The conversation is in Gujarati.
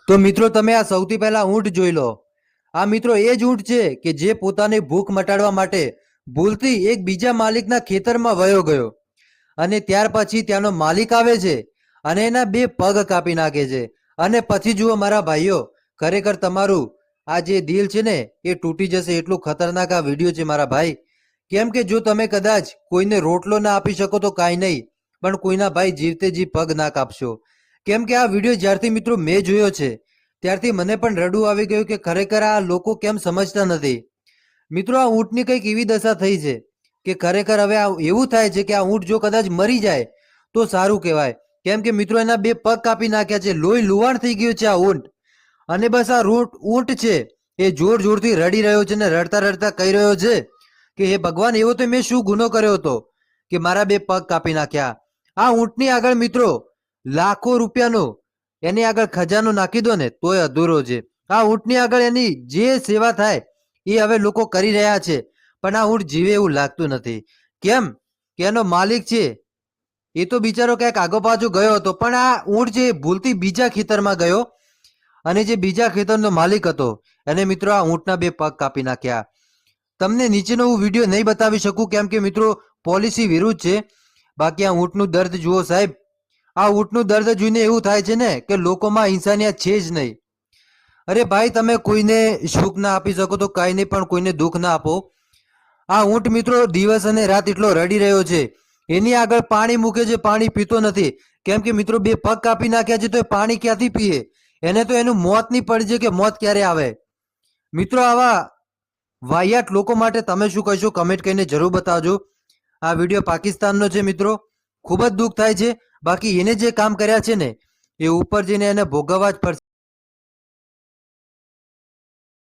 તો મિત્રો તમે આ સૌથી પહેલા ઊંટ જોઈ લો। આ મિત્રો એ જ ઊંટ છે કે જે પોતાની ભૂખ મટાડવા માટે ભૂલથી એક બીજા માલિકના ખેતરમાં વયો ગયો અને ત્યાર પછી ત્યાંનો માલિક આવે છે અને એના બે પગ કાપી નાખે છે। અને પછી જુઓ મારા ભાઈઓ, ખરેખર તમારું આ જે દિલ છે ને એ તૂટી જશે, એટલું ખતરનાક આ વિડીયો છે મારા ભાઈ। કેમ કે જો તમે કદાચ કોઈને રોટલો ના આપી શકો તો કાંઈ નહીં, પણ કોઈના ભાઈ જીવતે જી પગ ના કાપશો। કેમ કે આ વિડીયો જ્યારથી મિત્રો મેં જોયો છે ત્યારથી મને પણ રડવું આવી ગયું કે ખરેખર આ લોકો કેમ સમજતા નથી। મિત્રો આ ઊંટની કંઈક એવી દશા થઈ છે કે ખરેખર હવે આ એવું થાય છે કે આ ઊંટ જો કદાચ મરી જાય તો સારું કહેવાય। કેમ કે મિત્રો એના બે પગ કાપી નાખ્યા છે, લોહી લુહાણ થઈ ગયું છે આ ઊંટ। અને બસ આ ઊંટ છે એ જોર જોરથી રડી રહ્યો છે ને રડતા રડતા કહી રહ્યો છે કે હે ભગવાન, એવો તો મેં શું ગુનો કર્યો હતો કે મારા બે પગ કાપી નાખ્યા। આ ઊંટની આગળ મિત્રો લાખો રૂપિયાનો એની આગળ ખજાનો નાખી દો ને તોય અધૂરો છે। આ ઊંટની આગળ એની જે સેવા થાય એ હવે લોકો કરી રહ્યા છે, પણ આ ઊંટ જીવે એવું લાગતું નથી। કેમ કે એનો માલિક છે એ તો બિચારો ક્યાંક આગો પાછો ગયો હતો, પણ આ ઊંટ છે ભૂલથી બીજા ખેતરમાં ગયો અને જે બીજા ખેતરનો માલિક હતો એને મિત્રો આ ઊંટના બે પગ કાપી નાખ્યા। તમને નીચેનો હું વિડીયો નહીં બતાવી શકું કેમ કે મિત્રો પોલિસી વિરુદ્ધ છે। બાકી આ ઊંટનું દર્દ જુઓ સાહેબ, આ ઊંટનું દર્દ જોઈને એવું થાય છે ને કે લોકોમાં ઇન્સાનિયત છે જ નહીં। અરે ભાઈ, તમે કોઈને સુખ ના આપી શકો તો કાંઈ નહીં, પણ કોઈને દુઃખ ના આપો। આ ઊંટ મિત્રો દિવસ અને રાત એટલો રડી રહ્યો છે, એની આગળ પાણી મૂકે છે, પાણી પીતો નથી। કેમ કે મિત્રો બે પગ કાપી નાખ્યા છે તો એ પાણી ક્યાંથી પીએ? એને તો એનું મોત નહીં પડી છે કે મોત ક્યારે આવે। મિત્રો આવા વાહિયાત લોકો માટે તમે શું કહેશો કમેન્ટ કરીને જરૂર બતાવજો। આ વિડીયો પાકિસ્તાનનો છે મિત્રો, ખૂબ જ દુઃખ થાય છે। બાકી એને જે કામ કર્યા છે ને એ ઉપર જઈને એને ભોગવવા જ પડશે।